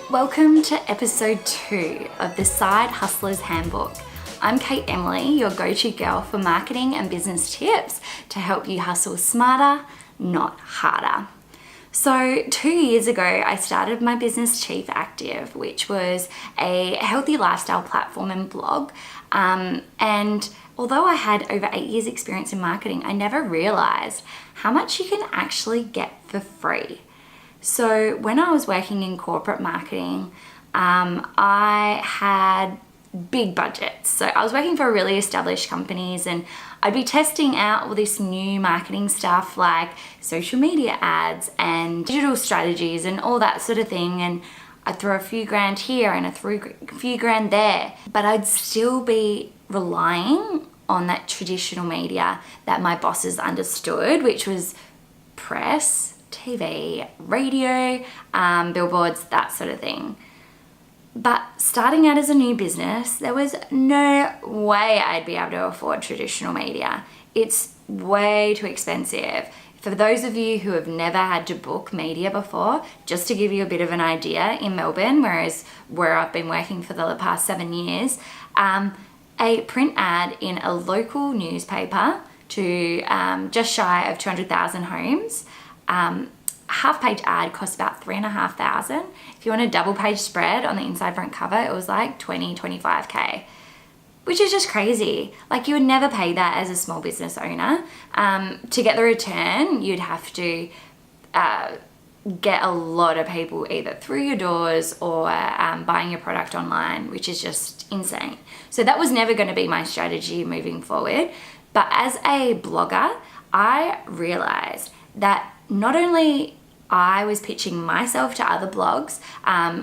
Welcome to episode 2 of the Side Hustler's Handbook. I'm Emiley, your go-to girl for marketing and business tips to help you hustle smarter, not harder. So 2 years ago, I started my business Chief Active, which was a healthy lifestyle platform and blog. And although I had over 8 years experience in marketing, I never realized how much you can actually get for free. So when I was working in corporate marketing, I had big budgets. So I was working for really established companies and I'd be testing out all this new marketing stuff like social media ads and digital strategies and all that sort of thing. And I'd throw a few grand here and a few grand there, but I'd still be relying on that traditional media that my bosses understood, which was press, TV, radio, billboards, that sort of thing. But starting out as a new business, there was no way I'd be able to afford traditional media. It's way too expensive. For those of you who have never had to book media before, just to give you a bit of an idea, in Melbourne, where I've been working for the past 7 years, a print ad in a local newspaper to just shy of 200,000 homes, half-page ad costs about $3,500. If you want a double-page spread on the inside front cover, it was like $25K, which is just crazy. Like, you would never pay that as a small business owner. To get the return, you'd have to get a lot of people either through your doors or buying your product online, which is just insane. So that was never going to be my strategy moving forward. But as a blogger, I realized that not only I was pitching myself to other blogs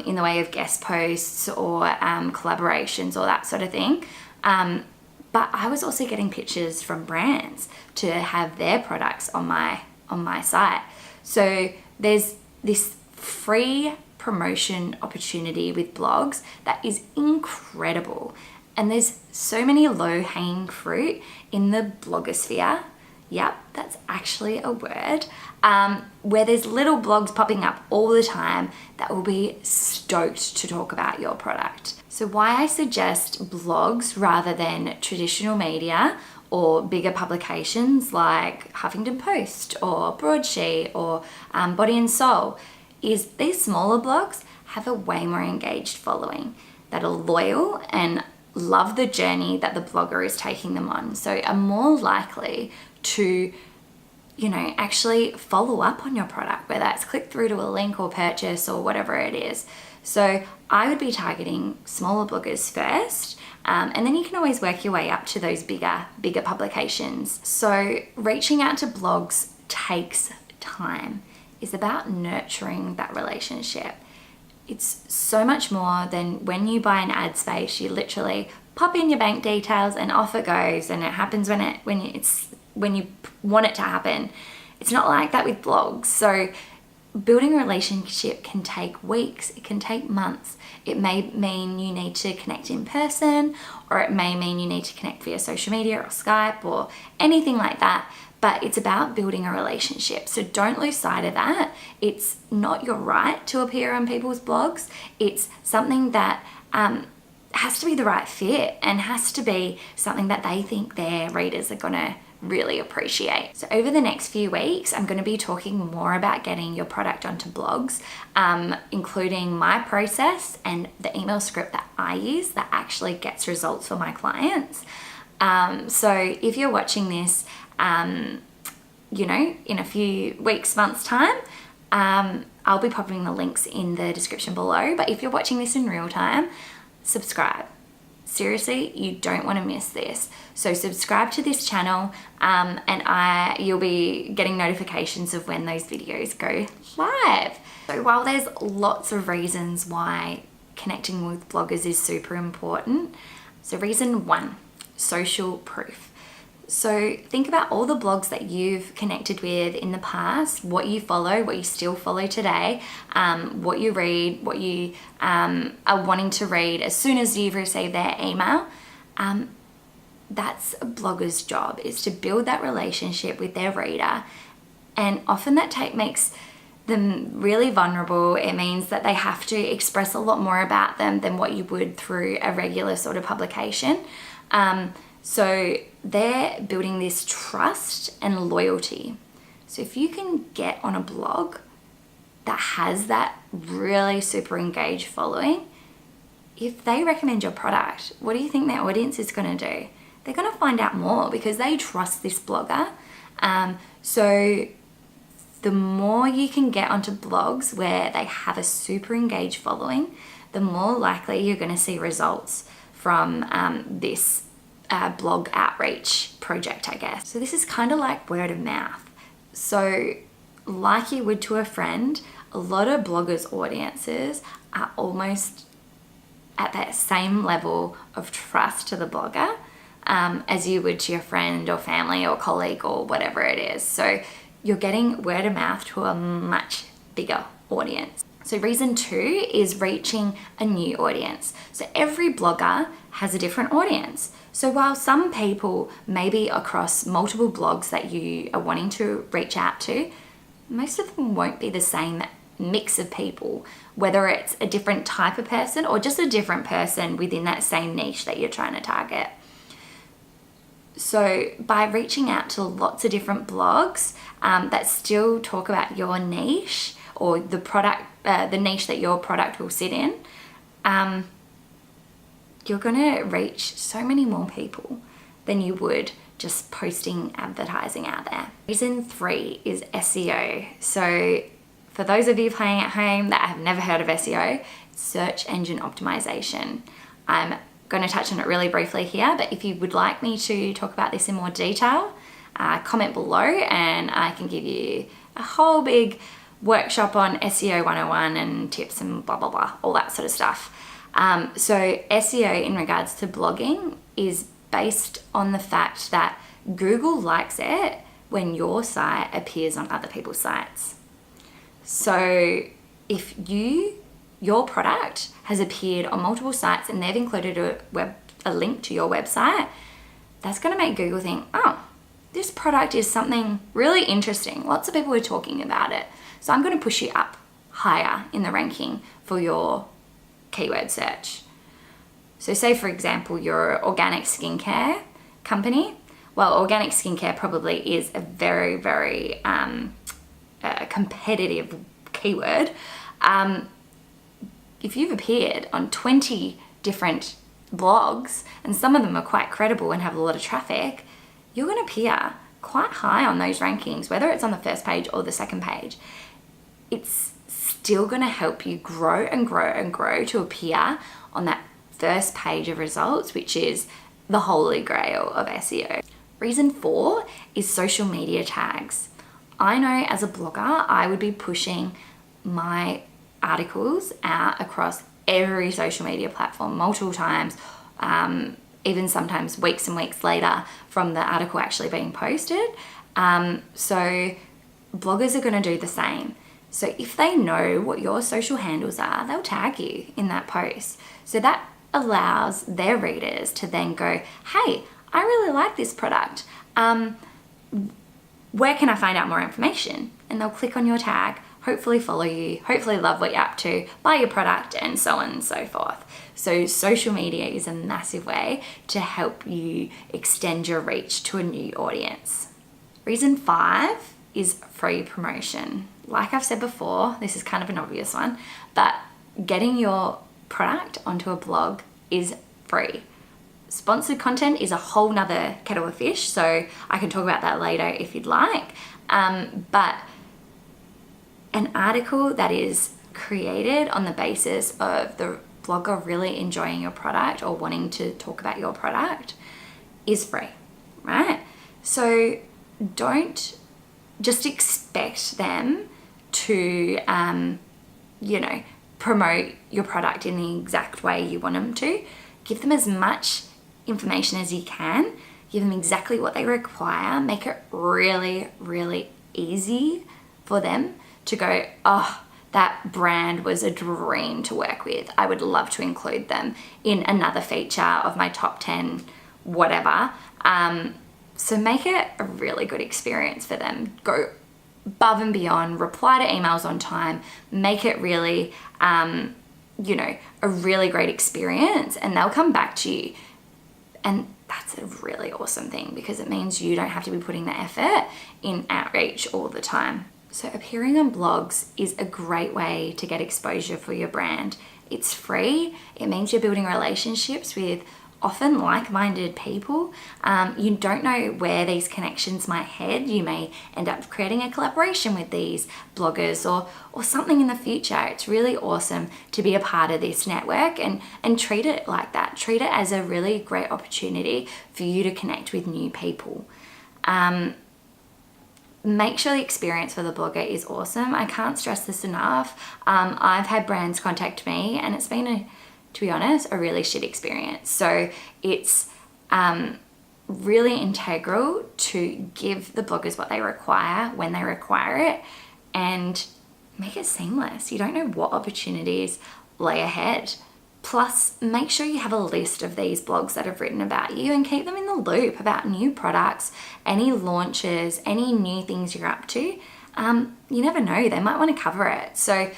in the way of guest posts or collaborations or that sort of thing, but I was also getting pitches from brands to have their products on my site. So there's this free promotion opportunity with blogs that is incredible. And there's so many low-hanging fruit in the blogosphere. Yep, that's actually a word, where there's little blogs popping up all the time that will be stoked to talk about your product. So why I suggest blogs rather than traditional media or bigger publications like Huffington Post or Broadsheet or Body and Soul is these smaller blogs have a way more engaged following that are loyal and love the journey that the blogger is taking them on. So are more likely to, actually follow up on your product, whether it's click through to a link or purchase or whatever it is. So I would be targeting smaller bloggers first, and then you can always work your way up to those bigger publications. So reaching out to blogs takes time. It's about nurturing that relationship. It's so much more than when you buy an ad space. You literally pop in your bank details and off it goes, and it happens when you want it to happen. It's not like that with blogs. So building a relationship can take weeks, it can take months. It may mean you need to connect in person, or it may mean you need to connect via social media or Skype or anything like that. But it's about building a relationship. So don't lose sight of that. It's not your right to appear on people's blogs. It's something that has to be the right fit and has to be something that they think their readers are gonna really appreciate. So over the next few weeks, I'm going to be talking more about getting your product onto blogs, including my process and the email script that I use that actually gets results for my clients. So if you're watching this, in a few weeks, months time, I'll be popping the links in the description below. But if you're watching this in real time, subscribe. Seriously, you don't want to miss this. So subscribe to this channel, and you'll be getting notifications of when those videos go live. So while there's lots of reasons why connecting with bloggers is super important, so reason 1, social proof. So think about all the blogs that you've connected with in the past, what you follow, what you still follow today, what you read, what you are wanting to read as soon as you've received their email. That's a blogger's job, is to build that relationship with their reader. And often that makes them really vulnerable. It means that they have to express a lot more about them than what you would through a regular sort of publication. So they're building this trust and loyalty. So if you can get on a blog that has that really super engaged following, if they recommend your product, what do you think their audience is going to do? They're going to find out more because they trust this blogger. So the more you can get onto blogs where they have a super engaged following, the more likely you're going to see results from this blog outreach project, I guess. So this is kind of like word of mouth. So like you would to a friend, a lot of bloggers' audiences are almost at that same level of trust to the blogger as you would to your friend or family or colleague or whatever it is. So you're getting word of mouth to a much bigger audience. So reason 2 is reaching a new audience. So every blogger has a different audience. So while some people may be across multiple blogs that you are wanting to reach out to, most of them won't be the same mix of people, whether it's a different type of person or just a different person within that same niche that you're trying to target. So by reaching out to lots of different blogs that still talk about your niche or the product, the niche that your product will sit in, you're going to reach so many more people than you would just posting advertising out there. Reason 3 is SEO. So for those of you playing at home that have never heard of SEO, search engine optimization. I'm going to touch on it really briefly here, but if you would like me to talk about this in more detail, comment below and I can give you a whole big workshop on SEO 101 and tips and blah, blah, blah, all that sort of stuff. So SEO in regards to blogging is based on the fact that Google likes it when your site appears on other people's sites. So if your product has appeared on multiple sites and they've included a link to your website, that's going to make Google think, oh, this product is something really interesting. Lots of people are talking about it. So I'm going to push you up higher in the ranking for your keyword search. So say, for example, you're an organic skincare company. Well, organic skincare probably is a very, very competitive keyword. If you've appeared on 20 different blogs and some of them are quite credible and have a lot of traffic, you're going to appear quite high on those rankings, whether it's on the first page or the second page. It's still going to help you grow and grow and grow to appear on that first page of results, which is the holy grail of SEO. Reason 4 is social media tags. I know as a blogger, I would be pushing my articles out across every social media platform multiple times, even sometimes weeks and weeks later from the article actually being posted. So bloggers are going to do the same. So if they know what your social handles are, they'll tag you in that post. So that allows their readers to then go, hey, I really like this product. Where can I find out more information? And they'll click on your tag, hopefully follow you, hopefully love what you're up to, buy your product, and so on and so forth. So social media is a massive way to help you extend your reach to a new audience. Reason 5 is free promotion. Like I've said before, this is kind of an obvious one, but getting your product onto a blog is free. Sponsored content is a whole nother kettle of fish, so I can talk about that later if you'd like. But an article that is created on the basis of the blogger really enjoying your product or wanting to talk about your product is free, right? So don't just expect them to, promote your product in the exact way you want them to. Give them as much information as you can. Give them exactly what they require. Make it really, really easy for them to go, oh, that brand was a dream to work with. I would love to include them in another feature of my top 10, whatever. So make it a really good experience for them. Go above and beyond, reply to emails on time, make it really, you know, a really great experience, and they'll come back to you. And that's a really awesome thing because it means you don't have to be putting the effort in outreach all the time. So appearing on blogs is a great way to get exposure for your brand. It's free. It means you're building relationships with often like-minded people. You don't know where these connections might head. You may end up creating a collaboration with these bloggers or something in the future. It's really awesome to be a part of this network and treat it like that. Treat it as a really great opportunity for you to connect with new people. Make sure the experience for the blogger is awesome. I can't stress this enough. I've had brands contact me and it's been, to be honest, a really shit experience. So it's really integral to give the bloggers what they require when they require it and make it seamless. You don't know what opportunities lay ahead. Plus, make sure you have a list of these blogs that have written about you and keep them in the loop about new products, any launches, any new things you're up to. You never know, they might want to cover it. So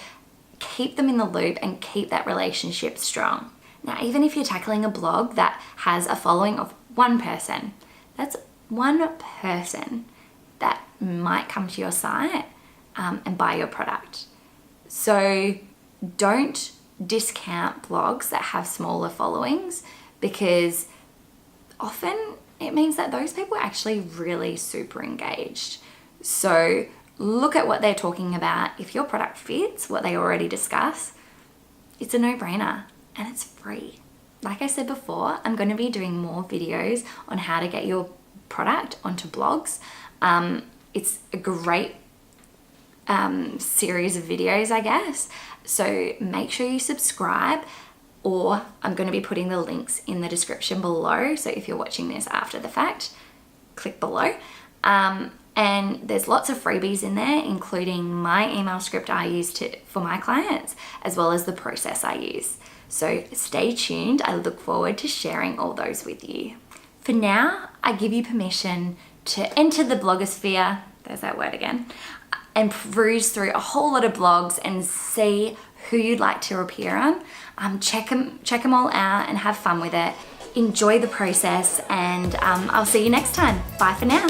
keep them in the loop and keep that relationship strong. Now, even if you're tackling a blog that has a following of one person, that's one person that might come to your site and buy your product. So don't discount blogs that have smaller followings because often it means that those people are actually really super engaged. So look at what they're talking about. If your product fits what they already discuss, it's a no-brainer and it's free. Like I said before, I'm going to be doing more videos on how to get your product onto blogs. It's a great series of videos, I guess. So make sure you subscribe, or I'm going to be putting the links in the description below. So if you're watching this after the fact, click below. And there's lots of freebies in there, including my email script I use for my clients, as well as the process I use. So stay tuned. I look forward to sharing all those with you. For now, I give you permission to enter the blogosphere, there's that word again, and peruse through a whole lot of blogs and see who you'd like to appear on. Check them all out and have fun with it. Enjoy the process, and I'll see you next time. Bye for now.